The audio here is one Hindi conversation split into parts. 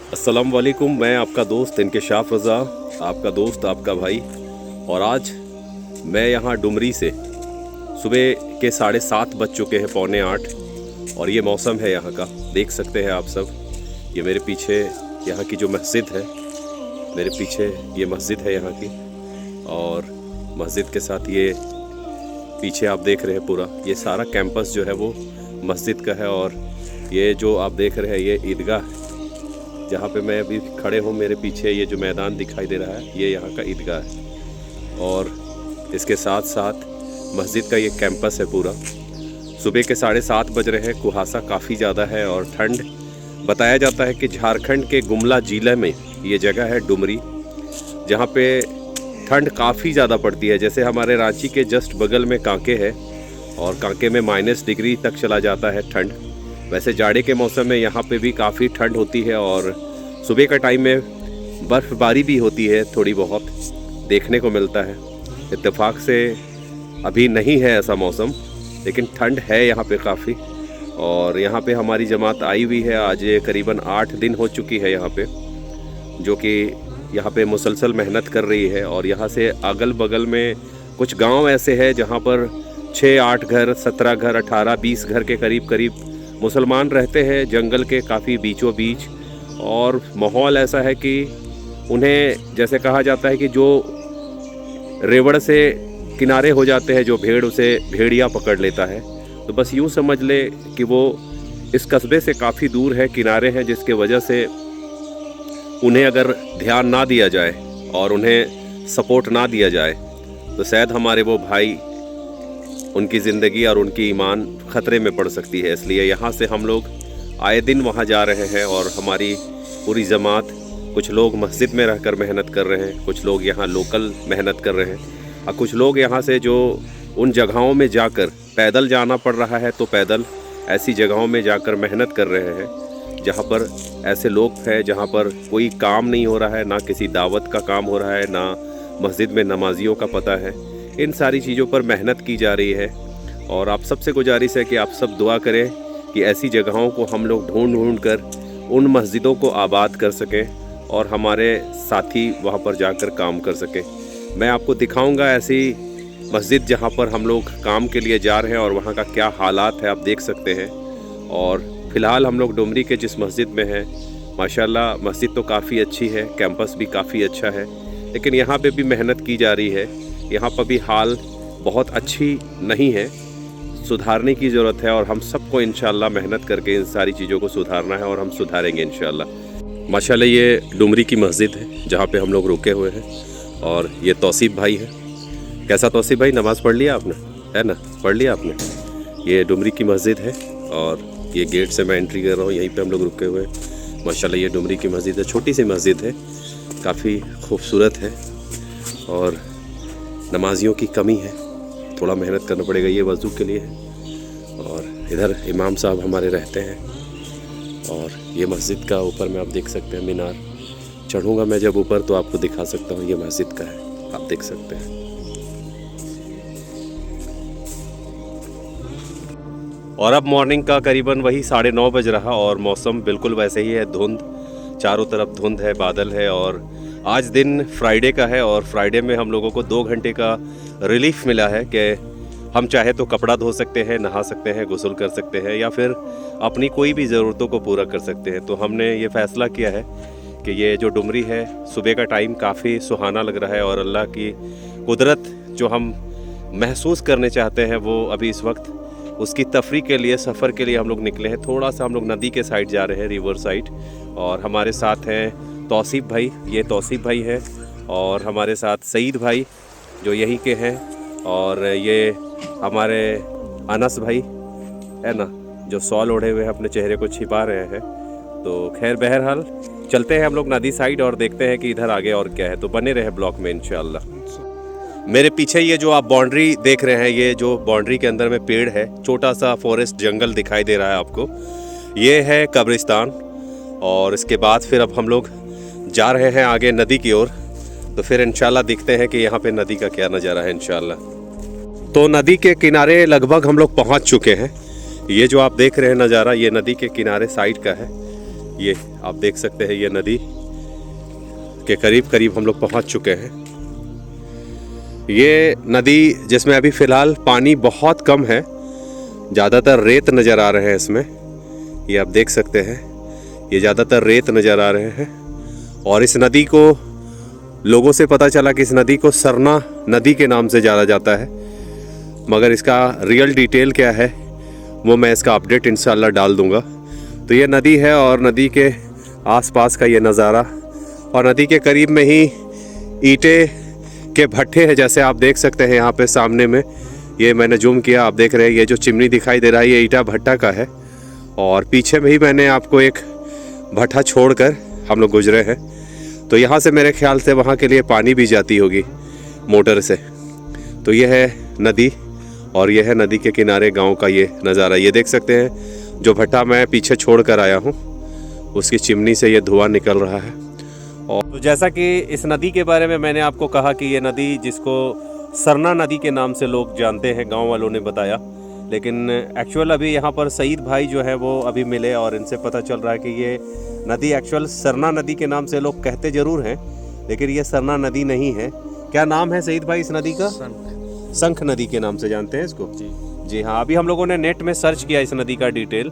अस्सलाम वालेकुम। मैं आपका दोस्त इंकशाफ रज़ा, आपका दोस्त, आपका भाई। और आज मैं यहाँ डुमरी से सुबह के 7:30 बज चुके हैं, 7:45। और ये मौसम है यहाँ का, देख सकते हैं आप सब। ये मेरे पीछे यहाँ की जो मस्जिद है, मेरे पीछे ये मस्जिद है यहाँ की। और मस्जिद के साथ ये पीछे आप देख रहे हैं पूरा ये सारा कैंपस जो है वो मस्जिद का है। और ये जो आप देख रहे हैं ये ईदगाह है, जहाँ पे मैं अभी खड़े हूँ। मेरे पीछे ये जो मैदान दिखाई दे रहा है ये यहाँ का ईदगाह है। और इसके साथ साथ मस्जिद का ये कैंपस है पूरा। सुबह के 7:30 बज रहे हैं, कुहासा काफ़ी ज़्यादा है और ठंड। बताया जाता है कि झारखंड के गुमला ज़िले में ये जगह है डुमरी, जहाँ पे ठंड काफ़ी ज़्यादा पड़ती है। जैसे हमारे रांची के जस्ट बगल में कांके है और कांके में -डिग्री तक चला जाता है ठंड। वैसे जाड़े के मौसम में यहाँ पे भी काफ़ी ठंड होती है और सुबह का टाइम में बर्फ़बारी भी होती है, थोड़ी बहुत देखने को मिलता है। इत्तेफाक से अभी नहीं है ऐसा मौसम, लेकिन ठंड है यहाँ पे काफ़ी। और यहाँ पे हमारी जमात आई हुई है, आज करीबन 8 दिन हो चुकी है यहाँ पे, जो कि यहाँ पे मुसलसल मेहनत कर रही है। और यहाँ से अगल बगल में कुछ गांव ऐसे हैं जहाँ पर 6-8 घर, 17 घर, 18-20 घर के करीब मुसलमान रहते हैं, जंगल के काफ़ी बीचों बीच। और माहौल ऐसा है कि उन्हें जैसे कहा जाता है कि जो रेवड़ से किनारे हो जाते हैं जो भेड़, उसे भेड़िया पकड़ लेता है। तो बस यूँ समझ ले कि वो इस कस्बे से काफ़ी दूर है, किनारे हैं, जिसके वजह से उन्हें अगर ध्यान ना दिया जाए और उन्हें सपोर्ट ना दिया जाए तो शायद हमारे वो भाई, उनकी ज़िंदगी और उनकी ईमान ख़तरे में पड़ सकती है। इसलिए यहाँ से हम लोग आए दिन वहाँ जा रहे हैं और हमारी पूरी जमात, कुछ लोग मस्जिद में रहकर मेहनत कर रहे हैं, कुछ लोग यहाँ लोकल मेहनत कर रहे हैं, और कुछ लोग यहाँ से जो उन जगहों में जाकर पैदल जाना पड़ रहा है तो पैदल ऐसी जगहों में जाकर मेहनत कर रहे हैं जहाँ पर ऐसे लोग हैं जहाँ पर कोई काम नहीं हो रहा है, ना किसी दावत का काम हो रहा है, ना मस्जिद में नमाजियों का पता है। इन सारी चीज़ों पर मेहनत की जा रही है। और आप सबसे गुजारिश है कि आप सब दुआ करें कि ऐसी जगहों को हम लोग ढूंढ कर उन मस्जिदों को आबाद कर सकें और हमारे साथी वहाँ पर जाकर काम कर सकें। मैं आपको दिखाऊंगा ऐसी मस्जिद जहाँ पर हम लोग काम के लिए जा रहे हैं और वहाँ का क्या हालात है, आप देख सकते हैं। और फ़िलहाल हम लोग डुमरी के जिस मस्जिद में हैं, माशाल्लाह मस्जिद तो काफ़ी अच्छी है, कैंपस भी काफ़ी अच्छा है, लेकिन यहाँ पे भी मेहनत की जा रही है। यहाँ पर भी हाल बहुत अच्छी नहीं है, सुधारने की ज़रूरत है। और हम सबको इंशाल्लाह मेहनत करके इन सारी चीज़ों को सुधारना है और हम सुधारेंगे इंशाल्लाह। माशाल्लाह ये डुमरी की मस्जिद है जहाँ पे हम लोग रुके हुए हैं। और ये तौसीफ भाई है। कैसा तौसीफ भाई, नमाज़ पढ़ लिया आपने? है ना, पढ़ लिया आपने? ये डुमरी की मस्जिद है और ये गेट से मैं एंट्री कर रहा हूँ, यहीं पे हम लोग रुके हुए हैं। माशाल्लाह ये डुमरी की मस्जिद है, छोटी सी मस्जिद है, काफ़ी खूबसूरत है। और नमाजियों की कमी है, थोड़ा मेहनत करना पड़ेगा। ये वज़ू के लिए है और इधर इमाम साहब हमारे रहते हैं। और ये मस्जिद का ऊपर में आप देख सकते हैं मीनार। चढ़ूँगा मैं जब ऊपर तो आपको दिखा सकता हूँ, ये मस्जिद का है, आप देख सकते हैं। और अब मॉर्निंग का करीबन वही 9:30 बज रहा और मौसम बिल्कुल वैसे ही है, धुंध, चारों तरफ धुंध है, बादल है। और आज दिन फ्राइडे का है और फ्राइडे में हम लोगों को 2 घंटे का रिलीफ मिला है कि हम चाहे तो कपड़ा धो सकते हैं, नहा सकते हैं, गुस्ल कर सकते हैं, या फिर अपनी कोई भी ज़रूरतों को पूरा कर सकते हैं। तो हमने ये फ़ैसला किया है कि ये जो डुमरी है, सुबह का टाइम काफ़ी सुहाना लग रहा है और अल्लाह की कुदरत जो हम महसूस करने चाहते हैं वो अभी इस वक्त उसकी तफरी के लिए, सफ़र के लिए हम लोग निकले हैं। थोड़ा सा हम लोग नदी के साइड जा रहे हैं, रिवर साइड। और हमारे साथ हैं तौसीफ भाई, ये तौसीफ भाई हैं, और हमारे साथ सईद भाई जो यहीं के हैं, और ये हमारे अनस भाई है ना, जो शॉल ओढ़े हुए हैं, अपने चेहरे को छिपा रहे हैं। तो खैर बहरहाल चलते हैं हम लोग नदी साइड और देखते हैं कि इधर आगे और क्या है। तो बने रहे ब्लॉग में इंशाल्लाह। मेरे पीछे ये जो आप बाउंड्री देख रहे हैं, ये जो बाउंड्री के अंदर में पेड़ है, छोटा सा फॉरेस्ट जंगल दिखाई दे रहा है आपको, ये है कब्रिस्तान। और इसके बाद फिर अब हम लोग जा रहे हैं आगे नदी की ओर। तो फिर इंशाल्लाह देखते हैं कि यहाँ पे नदी का क्या नज़ारा है इंशाल्लाह। तो नदी के किनारे लगभग हम लोग पहुँच चुके हैं। ये जो आप देख रहे हैं नज़ारा, ये नदी के किनारे साइड का है। ये आप देख सकते हैं, ये नदी के करीब करीब हम लोग पहुंच चुके हैं। ये नदी जिसमें अभी फ़िलहाल पानी बहुत कम है, ज़्यादातर रेत नज़र आ रहे हैं इसमें। ये आप देख सकते हैं, ये ज़्यादातर रेत नज़र आ रहे हैं। और इस नदी को लोगों से पता चला कि इस नदी को सरना नदी के नाम से जाना जाता है, मगर इसका रियल डिटेल क्या है वो मैं इसका अपडेट इंशाल्लाह डाल दूंगा। तो ये नदी है और नदी के आसपास का ये नज़ारा, और नदी के करीब में ही ईंटे के भट्ठे हैं, जैसे आप देख सकते हैं यहाँ पे सामने में। ये मैंने जूम किया, आप देख रहे हैं ये जो चिमनी दिखाई दे रहा है ये ईंटा भट्टा का है। और पीछे में ही मैंने आपको एक भट्ठा छोड़कर हम लोग गुजरे हैं। तो यहाँ से मेरे ख्याल से वहाँ के लिए पानी भी जाती होगी मोटर से। तो ये है नदी, और ये है नदी के किनारे गांव का ये नज़ारा। ये देख सकते हैं जो भट्टा मैं पीछे छोड़ कर आया हूँ उसकी चिमनी से ये धुआं निकल रहा है। और तो जैसा कि इस नदी के बारे में मैंने आपको कहा कि ये नदी जिसको सरना नदी के नाम से लोग जानते हैं, गाँव वालों ने बताया, लेकिन एक्चुअल अभी यहाँ पर सईद भाई जो है वो अभी मिले और इनसे पता चल रहा है कि ये नदी एक्चुअल सरना नदी के नाम से लोग कहते ज़रूर हैं, लेकिन ये सरना नदी नहीं है। क्या नाम है सईद भाई इस नदी का? संख नदी के नाम से जानते हैं इसको। जी हाँ, अभी हम लोगों ने नेट में सर्च किया इस नदी का डिटेल,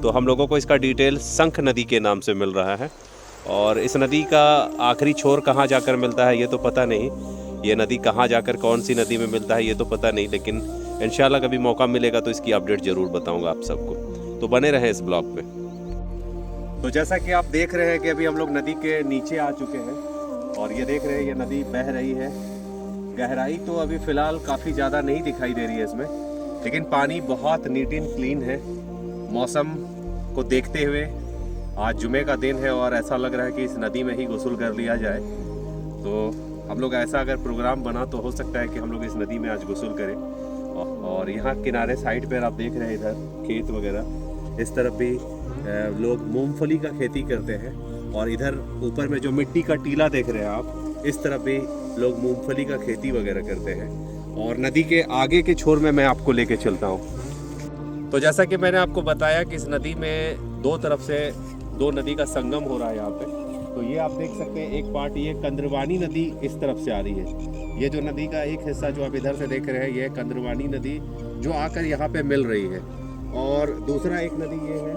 तो हम लोगों को इसका डिटेल संख नदी के नाम से मिल रहा है। और इस नदी का आखिरी छोर कहाँ जाकर मिलता है ये तो पता नहीं, ये नदी कहाँ जाकर कौन सी नदी में मिलता है ये तो पता नहीं, लेकिन इंशाल्लाह कभी मौका मिलेगा तो इसकी अपडेट ज़रूर बताऊंगा आप सबको। तो बने रहें इस ब्लॉग पे। तो जैसा कि आप देख रहे हैं कि अभी हम लोग नदी के नीचे आ चुके हैं, और ये देख रहे हैं ये नदी बह रही है। गहराई तो अभी फ़िलहाल काफ़ी ज़्यादा नहीं दिखाई दे रही है इसमें, लेकिन पानी बहुत नीट एंड क्लीन है। मौसम को देखते हुए आज जुमे का दिन है और ऐसा लग रहा है कि इस नदी में ही गुस्ल कर लिया जाए। तो हम लोग ऐसा अगर प्रोग्राम बना तो हो सकता है कि हम लोग इस नदी में आज गुस्ल करें। और यहाँ किनारे साइड पर आप देख रहे हैं इधर खेत वगैरह, इस तरफ भी लोग मूंगफली का खेती करते हैं, और इधर ऊपर में जो मिट्टी का टीला देख रहे हैं आप, इस तरफ भी लोग मूंगफली का खेती वगैरह करते हैं। और नदी के आगे के छोर में मैं आपको लेके चलता हूँ। तो जैसा कि मैंने आपको बताया कि इस नदी में दो तरफ से दो नदी का संगम हो रहा है यहाँ पे। तो ये आप देख सकते हैं एक पार्ट ये कंद्रवानी नदी इस तरफ से आ रही है। ये जो नदी का एक हिस्सा जो आप इधर से देख रहे हैं ये कंद्रवानी नदी जो आकर यहाँ पे मिल रही है, और दूसरा एक नदी ये है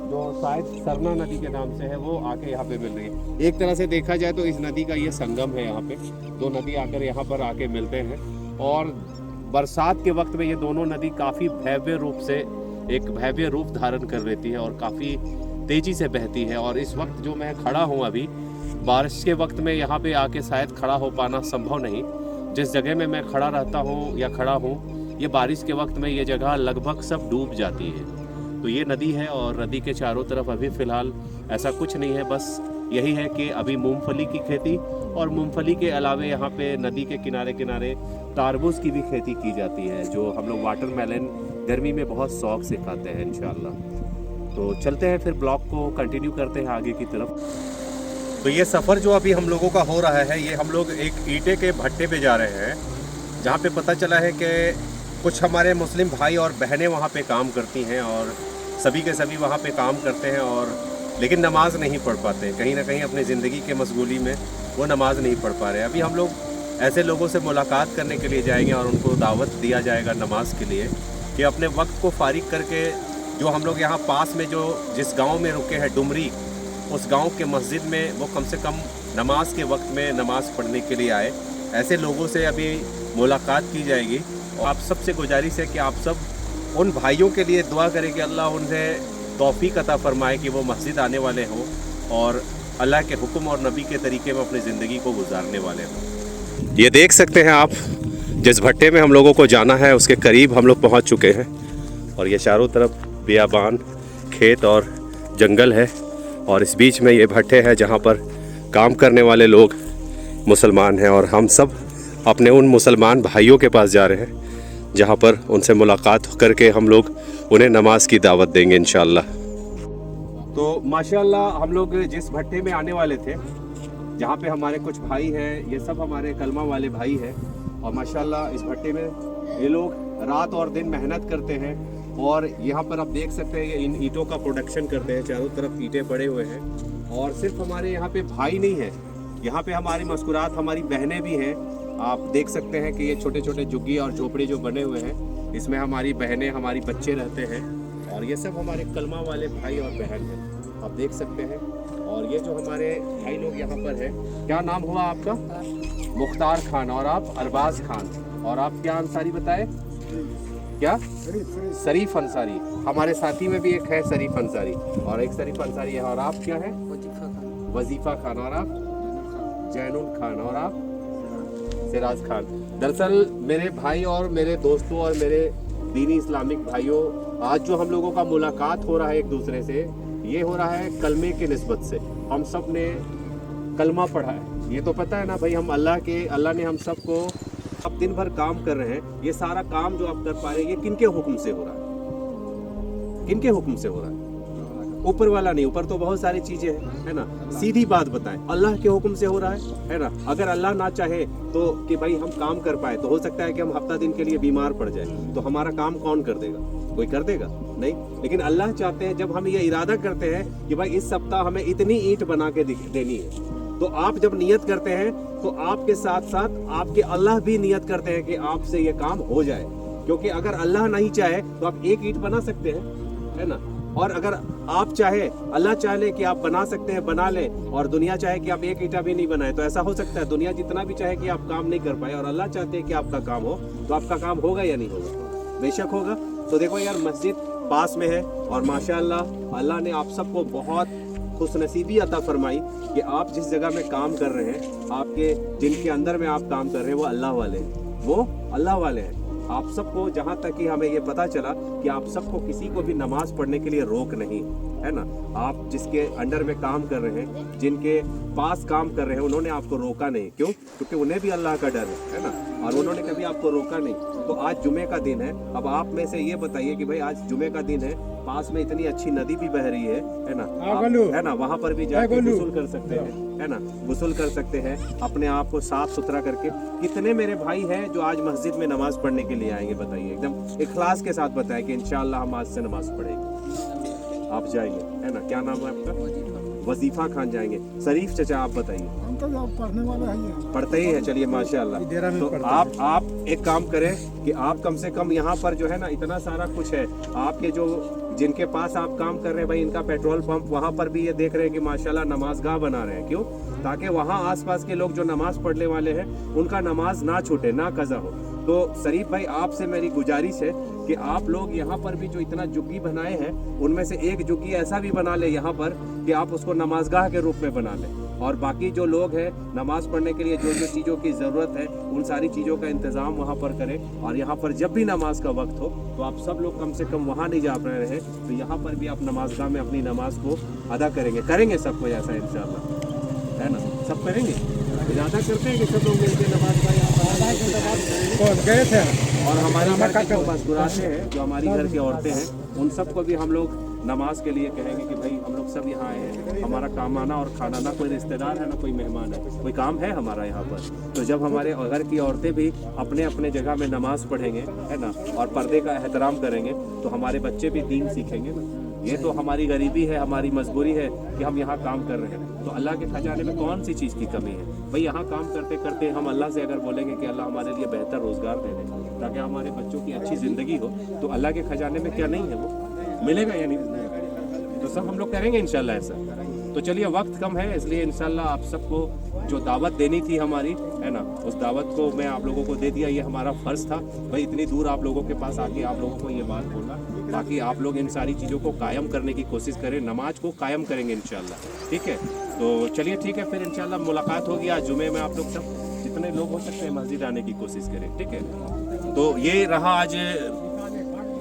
जो शायद सरना नदी के नाम से है, वो आके यहाँ पे मिल रही है। एक तरह से देखा जाए तो इस नदी का ये संगम है, यहाँ पे दो नदी आकर यहाँ पर आके मिलते हैं। और बरसात के वक्त में ये दोनों नदी काफ़ी भव्य रूप से एक भव्य रूप धारण कर लेती है और काफ़ी तेज़ी से बहती है। और इस वक्त जो मैं खड़ा हूँ अभी, बारिश के वक्त में यहाँ पे आके शायद खड़ा हो पाना संभव नहीं। जिस जगह में मैं खड़ा रहता हूँ या खड़ा हूँ, ये बारिश के वक्त में ये जगह लगभग सब डूब जाती है। तो ये नदी है, और नदी के चारों तरफ अभी फ़िलहाल ऐसा कुछ नहीं है, बस यही है कि अभी मूंगफली की खेती, और मूंगफली के अलावे यहाँ पे नदी के किनारे किनारे तारबूज की भी खेती की जाती है, जो हम लोग वाटरमेलन गर्मी में बहुत शौक से खाते हैं इंशाल्लाह। तो चलते हैं फिर ब्लॉग को कंटिन्यू करते हैं आगे की तरफ। तो ये सफ़र जो अभी हम लोगों का हो रहा है, ये हम लोग एक ईंटे के भट्टे पे जा रहे हैं, जहाँ पे पता चला है कि कुछ हमारे मुस्लिम भाई और बहनें वहाँ पे काम करती हैं, और सभी के सभी वहाँ पे काम करते हैं, और लेकिन नमाज नहीं पढ़ पाते। कहीं ना कहीं अपनी ज़िंदगी के मशगूली में वो नमाज नहीं पढ़ पा रहे। अभी हम लोग ऐसे लोगों से मुलाकात करने के लिए जाएंगे और उनको दावत दिया जाएगा नमाज के लिए, कि अपने वक्त को फारिग करके जो हम लोग यहाँ पास में जो जिस गांव में रुके हैं डुमरी, उस गांव के मस्जिद में वो कम से कम नमाज के वक्त में नमाज़ पढ़ने के लिए आए। ऐसे लोगों से अभी मुलाकात की जाएगी। और आप सबसे गुजारिश है कि आप सब उन भाइयों के लिए दुआ करें कि अल्लाह उन्हें तौफीक अता फरमाए कि वो मस्जिद आने वाले हों और अल्लाह के हुक्म और नबी के तरीके में अपनी ज़िंदगी को गुजारने वाले हों। ये देख सकते हैं आप, जिस भट्टे में हम लोगों को जाना है उसके करीब हम लोग पहुंच चुके हैं, और ये चारों तरफ बियाबान, खेत और जंगल है, और इस बीच में ये भट्टे है जहाँ पर काम करने वाले लोग मुसलमान हैं, और हम सब अपने उन मुसलमान भाइयों के पास जा रहे हैं जहाँ पर उनसे मुलाकात करके हम लोग उन्हें नमाज की दावत देंगे इंशाअल्लाह। तो माशाअल्लाह हम लोग जिस भट्टे में आने वाले थे, जहाँ पे हमारे कुछ भाई हैं, ये सब हमारे कलमा वाले भाई हैं, और माशाअल्लाह इस भट्टे में ये लोग रात और दिन मेहनत करते हैं और यहाँ पर आप देख सकते हैं ये इन ईंटों का प्रोडक्शन करते हैं, चारों तरफ ईंटें पड़े हुए हैं। और सिर्फ हमारे यहाँ पे भाई नहीं है, यहाँ पे हमारी मुस्कुराहट हमारी बहनें भी हैं। आप देख सकते हैं कि ये छोटे छोटे झुग्गी और झोपड़ी जो बने हुए हैं, इसमें हमारी बहनें हमारी बच्चे रहते हैं। और ये सब हमारे कलमा वाले भाई और बहन हैं, आप देख सकते हैं। और ये जो हमारे भाई लोग यहाँ पर हैं, क्या नाम हुआ आपका? मुख्तार खान, और आप अरबाज खान, और आप क्या अंसारी बताए? क्या? शरीफ अंसारी। हमारे साथी में भी एक है शरीफ अंसारी, और एक शरीफ अंसारी है। और आप क्या है? वजीफा खान। और आप? जैनुल खान। और आप? सिराज खान। दरअसल मेरे भाई और मेरे दोस्तों और मेरे दीनी इस्लामिक भाइयों, आज जो हम लोगों का मुलाकात हो रहा है एक दूसरे से, ये हो रहा है कलमे के निस्बत से। हम सब ने कलमा पढ़ा है। ये तो पता है ना भाई, हम अल्लाह ने हम सबको, अब दिन भर काम कर रहे हैं, ये सारा काम जो आप कर पा रहे हैं ये किनके हुक्म से हो रहा है? किनके हुक्म से हो रहा है? ऊपर वाला नहीं, ऊपर तो बहुत सारी चीजें हैं, है ना। सीधी बात बताएं, अल्लाह के हुक्म से हो रहा है ना। अगर अल्लाह ना चाहे तो कि भाई हम काम कर पाए, तो हो सकता है कि हम हफ्ता दिन के लिए बीमार पड़ जाए, तो हमारा काम कौन कर देगा? कोई कर देगा? नहीं। लेकिन अल्लाह चाहते हैं, जब हम ये इरादा करते हैं कि भाई इस सप्ताह हमें इतनी ईंट बना के देनी है, तो आप जब नियत करते हैं तो आपके साथ साथ आपके अल्लाह भी नियत करते हैं कि आपसे ये काम हो जाए। क्योंकि अगर अल्लाह नहीं चाहे तो आप एक ईंट बना सकते हैं, है ना। और अगर आप चाहे, अल्लाह चाहे कि आप बना सकते हैं, बना ले, और दुनिया चाहे कि आप एक ईंटा भी नहीं बनाए, तो ऐसा हो सकता है? दुनिया जितना भी चाहे कि आप काम नहीं कर पाए, और अल्लाह चाहते हैं कि आपका काम हो, तो आपका काम होगा या नहीं होगा? बेशक होगा। तो देखो यार, मस्जिद पास में है, और माशाअल्लाह अल्लाह ने आप सबको बहुत खुशनसीबी अता फरमाई कि आप जिस जगह में काम कर रहे हैं, आपके जिनके अंदर में आप काम कर रहे हैं वो अल्लाह वाले हैं, वो अल्लाह वाले हैं। आप सबको, जहाँ तक कि हमें ये पता चला कि आप सबको किसी को भी नमाज पढ़ने के लिए रोक नहीं है ना। आप जिसके अंडर में काम कर रहे हैं, जिनके पास काम कर रहे हैं, उन्होंने आपको रोका नहीं। क्यों? क्योंकि उन्हें भी अल्लाह का डर है ना, और उन्होंने कभी आपको रोका नहीं। तो आज जुमे का दिन है। अब आप में से ये बताइए कि भाई आज जुमे का दिन है, पास में इतनी अच्छी नदी भी बह रही है ना, है ना, वहाँ पर भी जाके गुस्ल कर सकते हैं, है ना, गुस्ल कर सकते हैं, अपने आप को साफ सुथरा करके। कितने मेरे भाई हैं जो आज मस्जिद में नमाज पढ़ने के लिए आएंगे? बताइए, एकदम इखलास के साथ बताएं कि इंशाअल्लाह हम आज से नमाज पढ़ेंगे। आप जाएंगे, है ना। क्या नाम है आपका? वजीफा खान जाएंगे। शरीफ चचा आप बताइए। हम तो पढ़ने वाले हैं, पढ़ते ही है। चलिए माशाअल्लाह। तो आप एक काम करें कि आप कम से कम यहाँ पर जो है ना, इतना सारा कुछ है, आपके जो जिनके पास आप काम कर रहे हैं भाई, इनका पेट्रोल पंप, वहाँ पर भी ये देख रहे हैं कि माशाल्लाह नमाजगाह बना रहे हैं। क्यों? ताकि वहाँ आसपास के लोग जो नमाज पढ़ने वाले हैं उनका नमाज ना छूटे, ना कज़ा हो। तो शरीफ भाई, आपसे मेरी गुजारिश है कि आप लोग यहाँ पर भी जो इतना झुग्गी बनाए हैं, उनमें से एक झुग्गी ऐसा भी बना ले यहाँ पर कि आप उसको नमाजगाह के रूप में बना लें। और बाकी जो लोग हैं नमाज पढ़ने के लिए जो जो चीज़ों की ज़रूरत है, उन सारी चीज़ों का इंतज़ाम वहाँ पर करें। और यहाँ पर जब भी नमाज का वक्त हो तो आप सब लोग कम से कम वहाँ नहीं जा रहे हैं, तो यहाँ पर भी आप नमाजगाह में अपनी नमाज को अदा करेंगे सबको ऐसा इंशाअल्लाह, है ना। सब करेंगे, इरादा करते हैं कि सब लोग मिलकर नमाज का यहाँ गए थे। और हमारे घर के जो मुस्कुराते हैं, जो हमारी घर की औरतें हैं, उन सबको भी हम लोग नमाज के लिए कहेंगे कि भाई हम लोग सब यहाँ आए हैं, हमारा काम आना और खाना, ना कोई रिश्तेदार है ना कोई मेहमान है, कोई काम है हमारा यहाँ पर। तो जब हमारे घर की औरतें भी अपने अपने जगह में नमाज पढ़ेंगे, है ना, और पर्दे का एहतराम करेंगे, तो हमारे बच्चे भी दीन सीखेंगे ना। ये तो हमारी गरीबी है, हमारी मजबूरी है कि हम यहाँ काम कर रहे हैं। तो अल्लाह के खजाने में कौन सी चीज़ की कमी है भाई? यहाँ काम करते करते हम अल्लाह से अगर बोलेंगे कि अल्लाह हमारे लिए बेहतर रोज़गार दे दे ताकि हमारे बच्चों की अच्छी ज़िंदगी हो, तो अल्लाह के खजाने में क्या नहीं है, वो मिलेगा या नहीं मिलेगा? तो सब हम लोग करेंगे इंशाल्लाह ऐसा। तो चलिए, वक्त कम है, इसलिए इंशाल्लाह आप सबको जो दावत देनी थी हमारी, है ना, उस दावत को मैं आप लोगों को दे दिया। ये हमारा फ़र्ज़ था भाई, इतनी दूर आप लोगों के पास आके आप लोगों को ये बात बोलना। बाकी आप लोग इन सारी चीज़ों को कायम करने की कोशिश करें, नमाज को कायम करेंगे इंशाल्लाह, ठीक है। तो चलिए ठीक है, फिर इंशाल्लाह मुलाकात होगी आज जुमे में। आप लोग सब जितने लोग हो सकते हैं मस्जिद आने की कोशिश करें, ठीक है। तो ये रहा आज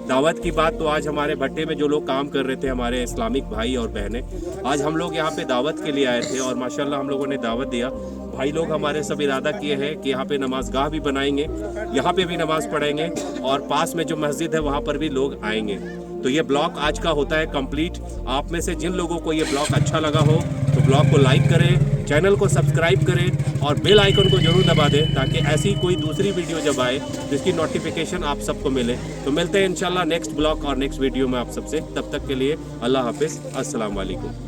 दावत की बात। तो आज हमारे भट्टे में जो लोग काम कर रहे थे, हमारे इस्लामिक भाई और बहनें, आज हम लोग यहाँ पे दावत के लिए आए थे और माशाल्लाह हम लोगों ने दावत दिया। भाई लोग हमारे सब इरादा किए हैं कि यहाँ पे नमाजगाह भी बनाएंगे, यहाँ पे भी नमाज पढ़ेंगे और पास में जो मस्जिद है वहाँ पर भी लोग आएंगे। तो ये ब्लॉग आज का होता है कंप्लीट। आप में से जिन लोगों को ये ब्लॉग अच्छा लगा हो तो ब्लॉग को लाइक करें, चैनल को सब्सक्राइब करें और बेल आइकन को जरूर दबा दें ताकि ऐसी कोई दूसरी वीडियो जब आए जिसकी नोटिफिकेशन आप सबको मिले। तो मिलते हैं इंशाल्लाह नेक्स्ट ब्लॉग और नेक्स्ट वीडियो में आप सबसे। तब तक के लिए अल्लाह हाफिज़, अस्सलाम वालेकुम।